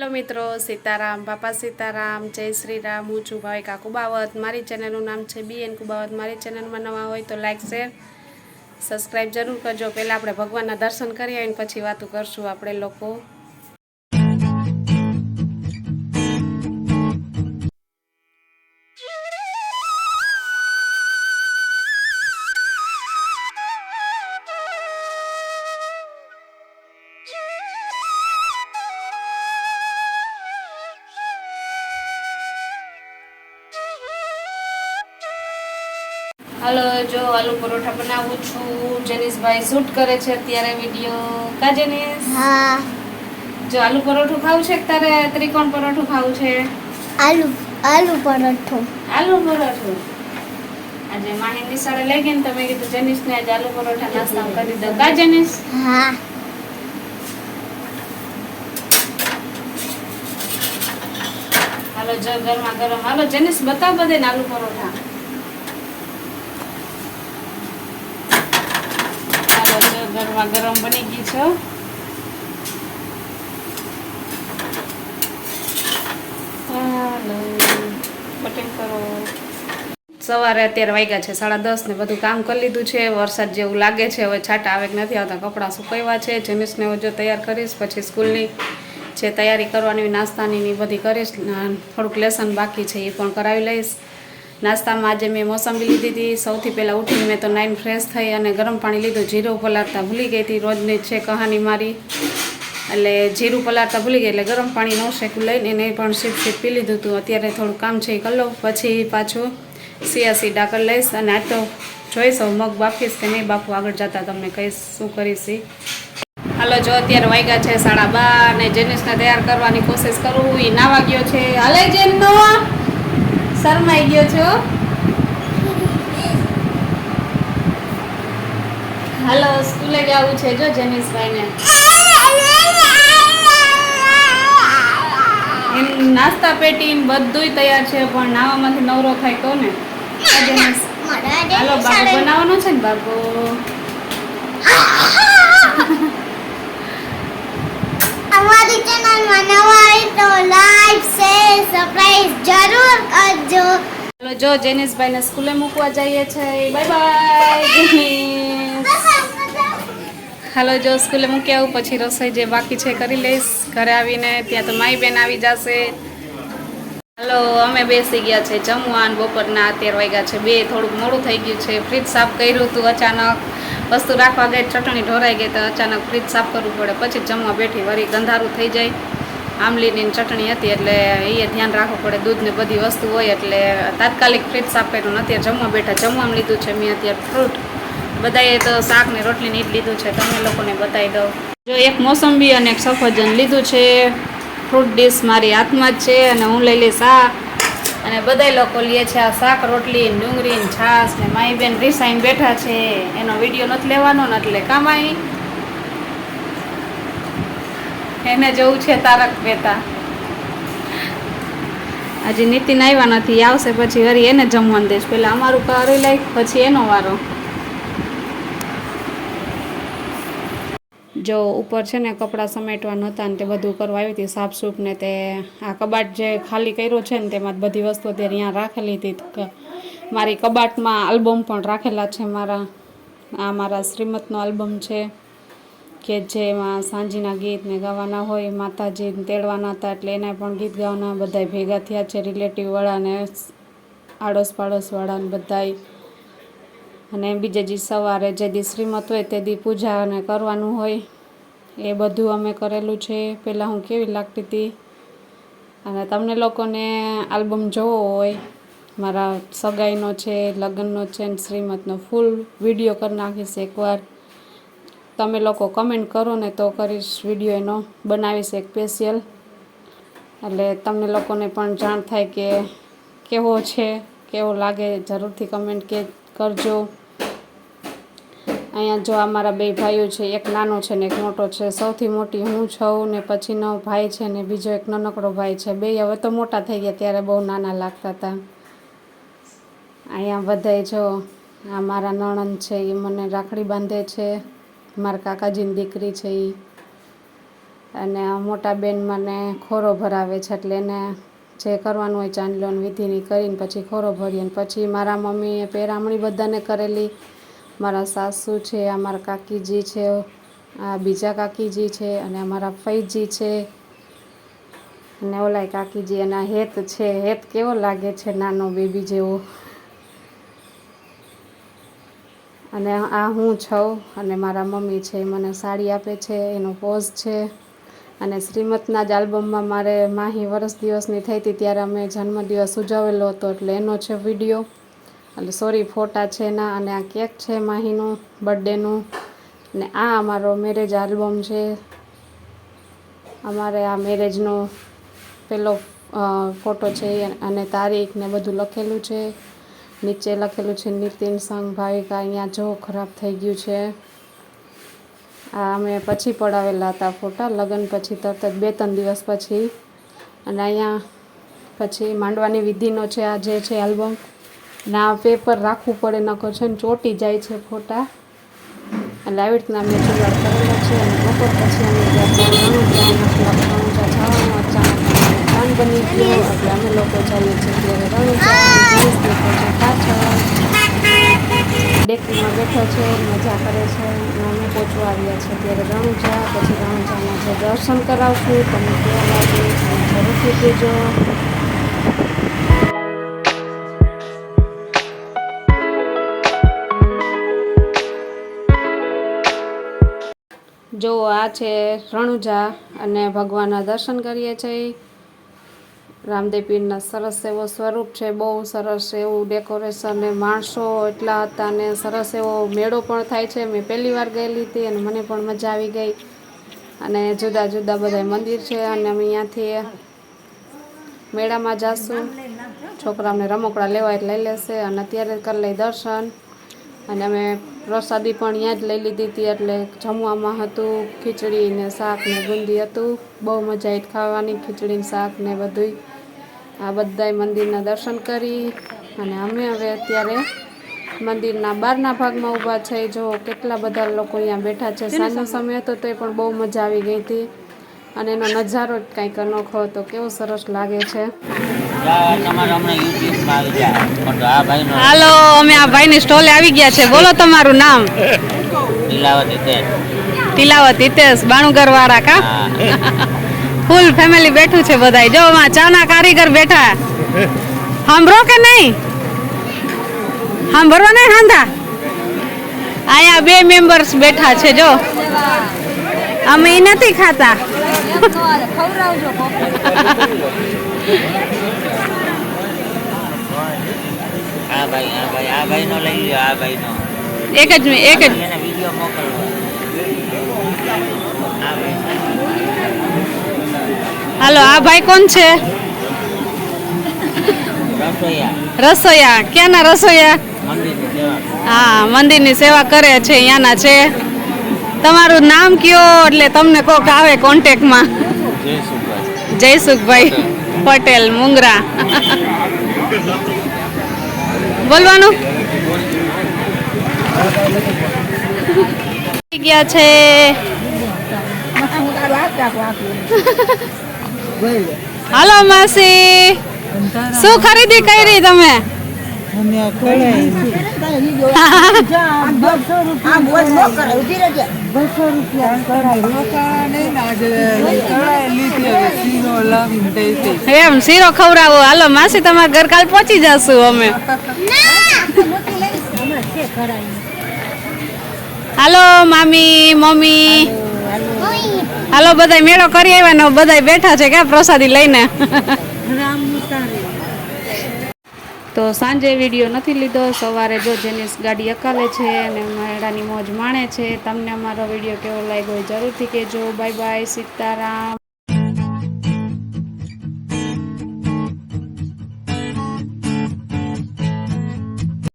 Hello મિત્રો, સીતારામ, બાપા સીતારામ, જય શ્રી રામ. હું છું ભાવિકા કુબાવત. મારી ચેનલનું નામ છે BN કુબાવત. મારી ચેનલમાં નવા હોય તો લાઈક શેર સબસ્ક્રાઈબ જરૂર કરજો. પહેલાં આપણે ભગવાનના દર્શન કરી આવીને પછી વાતો કરશું આપણે લોકો. હાલો, જો આલુ પરોઠા બનાવું છું. જેનિશભાઈ શૂટ કરે છે અત્યારે વિડીયો. કા જેનિશ? હા. જો આલુ પરોઠું ખાવું છે કે તારે ત્રિકોણ પરોઠું ખાવું છે? આલુ પરોઠું. આલુ પરોઠું. આજે માહી નિશાળે લઈ ગઈ ને તમે કીધું જેનિશને આજે આલુ પરોઠા નાસ્તામાં કરી દો. કા જેનિશ? હા. હાલો, જો ગરમા ગરમ. હાલો જેનિશ, બતાવ બધાને આલુ પરોઠા. ગરમા ગરમ બની ગઈ છે. સવારે અત્યારે વાગ્યા છે 10:30 ને બધું કામ કરી લીધું છે. વરસાદ જેવું લાગે છે, હવે છાંટા આવે કે નથી આવતા. કપડાં સુકાવ્યા છે. જેનિશને જો તૈયાર કરીશ, પછી સ્કૂલની જે તૈયારી કરવાની નાસ્તાની બધી કરીશ. થોડુંક લેસન બાકી છે એ પણ કરાવી લઈશ. નાસ્તામાં આજે મેં મોસંબી લીધી હતી. સૌથી પહેલાં ઉઠીને મેં તો નાઈન ફ્રેશ થઈ અને ગરમ પાણી લીધું. જીરું પલાળતા ભૂલી ગઈ હતી. રોજની છે કહાની મારી, એટલે જીરું પલાળતા ભૂલી ગઈ એટલે ગરમ પાણી નો શેકું લઈને એને પણ સીપ પી લીધું હતું. અત્યારે થોડું કામ છે એ કરી લઉં, પછી પાછું સીડા કરી લઈશ. અને આજ તો જોઈશ મગ બાફીશ કે નહીં બાફું, આગળ જતાં તમને કહીશ શું કરીશ. હાલો, જો અત્યારે વાગ્યા છે 12:30 અને જેનિશને તૈયાર કરવાની કોશિશ કરું. એ નાવા ગયો છે. હાલે જેનનો શરમાઈ ગયો છો. હાલો, સ્કૂલે જવું છે જો જેનિશભાઈને. નાસ્તા પેટી બધુંય તૈયાર છે, પણ નાવામાંથી નવરો થાય તો ને. હાલો, બાબુ બનાવવાનો છે ને બાબુ. અમારી ચેનલમાં નવા હોય તો લાઈક શેર સબસ્ક્રાઇબ જરૂર કરજો. હાલો, જો જેનિશભાઈને સ્કૂલે મૂકવા જઈએ છે. Bye bye Jenish. હાલો, જો સ્કૂલે મૂકી આવું પછી રસોઈ જે બાકી છે કરી લઈશ. ઘરે આવીને ત્યાં તો માઈ બેન આવી જશે. હાલો, અમે બેસી ગયા છે જમવા. બપોરના અત્યારે વાગ્યા છે 2. થોડુંક મોડું થઈ ગયું છે. ફ્રીજ સાફ કર્યું હતું. અચાનક વસ્તુ રાખવા ગઈ, ચટણી ઢોરાઈ ગઈ તો અચાનક ફ્રીજ સાફ કરવું પડે. પછી જમવા બેઠી, વળી ગંધારું થઈ જાય. આમલીની ચટણી હતી એટલે એ ધ્યાન રાખવું પડે. દૂધ ને બધી વસ્તુ હોય એટલે તાત્કાલિક ફ્રીજ સાફ કર્યું. અત્યારે જમવા બેઠા. જમવામાં લીધું છે મેં અત્યારે ફ્રૂટ. બધાએ તો શાક ને રોટલી ને જ લીધું છે. તમને લોકોને બતાવી દઉં. જો એક મોસંબી અને એક સફરજન લીધું છે. ફ્રૂટ ડીશ મારી હાથમાં જ છે અને હું લઈ લઈશ આ. અને બધા લોકો લે છે આ શાક રોટલી ડુંગળી ને છાશ. ને માઈ બેન રીસાઈને બેઠા છે. એનો વિડીયો નથી લેવાનો ને એટલે કામ આવી એને જવું છે તારક મહેતા. હજી નીતિન આવ્યા નથી, આવશે પછી વળી એને જમવાનું દઈશ. પહેલાં અમારું કરી લઈ પછી એનો વારો. જો ઉપર છે ને કપડાં સમેટવા નહોતા ને તે બધું કરવા આવી હતી સાફસૂફ ને. તે આ કબાટ જે ખાલી કર્યો છે ને તેમાં બધી વસ્તુ અત્યારે અહીંયા રાખેલી હતી. મારી કબાટમાં આલ્બમ પણ રાખેલા છે મારા. આ મારા શ્રીમતનો આલ્બમ છે કે જેમાં સાંજીના ગીત ને ગાવાના હોય. માતાજીને તેડવાના હતા એટલે એના પણ ગીત ગાવાના. બધા ભેગા થયા છે રિલેટિવવાળાને, આડોશ પાડોશવાળાને બધાય. અને બીજે દી સવારે જે દી શ્રીમત હોય તે દી પૂજા અને કરવાનું હોય. એ બધું અમે કરેલું છે. પહેલાં હું કેવી લાગતી હતી. અને તમને લોકોને આલ્બમ જોવો હોય, મારા સગાઈનો છે, લગ્નનો છે ને શ્રીમતનો ફૂલ વિડીયો કરી નાખીશ એકવાર. તમે લોકો કમેન્ટ કરો ને તો કરીશ વિડીયો એનો, બનાવીશ એક સ્પેશિયલ. એટલે તમને લોકોને પણ જાણ થાય કે કેવો છે, કેવો લાગે. જરૂરથી કમેન્ટ કરજો. અહીંયા જો અમારા 2 ભાઈઓ છે. એક નાનો છે ને એક મોટો છે. સૌથી મોટી હું છું ને પછીનો ભાઈ છે ને બીજો એક નાનકડો ભાઈ છે. 2 હવે તો મોટા થઈ ગયા, ત્યારે બહુ નાના લાગતા હતા. અહીંયા બધાય જો આ મારા નણંદ છે એ મને રાખડી બાંધે છે. મારા કાકાજીની દીકરી છે એ. અને આ મોટા બેન મને ખોરો ભરાવે છે, એટલે એને જે કરવાનું હોય ચાંદલોન વિધિની કરીને પછી ખોરો ભરીએ. અને પછી મારા મમ્મીએ પહેરામણી બધાને કરેલી. મારા સાસુ છે, અમારા કાકીજી છે, આ બીજા કાકીજી છે, અને અમારા ફઈજી છે, અને ઓલાય કાકીજી. અને આ હેત છે. હેત કેવો લાગે છે, નાનો બેબી જેવો. અને આ હું છું, અને મારા મમ્મી છે, મને સાડી આપે છે, એનો પોઝ છે. અને શ્રીમતના જ આલ્બમમાં મારે માહી વર્ષ દિવસની થઈ હતી ત્યારે અમે જન્મદિવસ ઉજવેલો હતો, એટલે એનો છે વિડીયો. એટલે સોરી ફોટા છે એના. અને આ કેક છે માહીનું બર્થડેનું. ને આ અમારો મેરેજ આલ્બમ છે. અમારે આ મેરેજનો પેલો ફોટો છે, અને તારીખ ને બધું લખેલું છે. નીચે લખેલું છે નીતિન સંઘ ભાવિકા. અહીંયા જો ખરાબ થઈ ગયું છે. આ અમે પછી પડાવેલા હતા ફોટા, લગ્ન પછી તરત જ 2-3 દિવસ પછી. અને અહીંયા પછી માંડવાની વિધિનો છે આ જે છે આલ્બમ. ને આ પેપર રાખવું પડે, નકર છે ને ચોંટી જાય છે ફોટા. એટલે આવી રીતના અમે જુગાડ કરેલા છે. અને બપોર પછી અમે પ્લાન બની ગયો, એટલે અમે લોકો જઈએ છીએ ત્યારે રણુજા. પાછળ ડેકીમાં બેઠો છે, મજા કરે છે. અમે પહોંચવા આવ્યા છે ત્યારે રણુજા. પછી રણુજામાં જે દર્શન કરાવશું, તમને કેવા લાગે જરૂરથી કહેજો. જો આ છે રણુજા, અને ભગવાનના દર્શન કરીએ છીએ. રામદેવ પીરના સરસ એવો સ્વરૂપ છે, બહુ સરસ એવું ડેકોરેશન, ને માણસો એટલા હતા, ને સરસ એવો મેળો પણ થાય છે. મેં પહેલી વાર ગયેલી હતી અને મને પણ મજા આવી ગઈ. અને જુદા જુદા બધા મંદિર છે. અને અમે અહીંયાથી મેળામાં જાશું. છોકરાઓને રમકડા લેવા એટલે લઈ લેશે. અને અત્યારે કરી લઈ દર્શન. અને અમે પ્રસાદી પણ અહીંયા જ લઈ લીધી હતી. એટલે જમવામાં હતું ખીચડી ને શાક ને બુંદી હતું. બહુ મજા આવી ખાવાની, ખીચડી ને શાક ને બધુંય. આ બધાય મંદિરના દર્શન કરી. અને અમે હવે અત્યારે મંદિરના બહારના ભાગમાં ઊભા છે. જો કેટલા બધા લોકો અહીંયા બેઠા છે. સાંજનો સમય હતો તો એ પણ બહુ મજા આવી ગઈ હતી. અને એનો નજારો જ કંઈક અનોખો હતો, કેવો સરસ લાગે છે. હાલો, અમે આ ભાઈની સ્ટોલે આવી ગયા છે. બોલો તમારું નામ? તિલાવત હિતેશ, બાણુગર વાળા કા? ફૂલ ફેમિલી બેઠું છે બધાય. જો ચાના કારીગર બેઠા. સાંભળો કે નહીં? સાંભળવા નહીં હાંધા? અહીંયા 2 મેમ્બર્સ બેઠા છે. જો અમે નથી ખાતા. એક જ હાલો, આ ભાઈ કોણ છે? રસોઈયા. ક્યાંના રસોઈયા? હા, મંદિરની સેવા કરે છે, અહીંયાના છે. તમારું નામ કયો, એટલે તમને કોક આવે કોન્ટેક્ટમાં. જયસુખભાઈ પટેલ, મુંગરા. બોલવાનું ગયા છે. હાલો માસી, શું ખરીદી કરી તમે? એમ શીરો ખવડાવો. હાલો માસી, તમારા ઘર કાલ પહોંચી જશું અમે. હાલો મામી, મમ્મી. હાલો, બધા મેળો કરી આવ્યા ને બધા બેઠા છે ક્યાં પ્રસાદી લઈને. તો સાંજે વિડીયો નથી લીધો. સવારે જો જેનિસ ગાડી અકાલે છે અને મેળાની મોજ માણે છે. તમને અમારો વિડીયો કેવો લાગ્યો જરૂરથી કહેજો. Bye bye, Sitaram.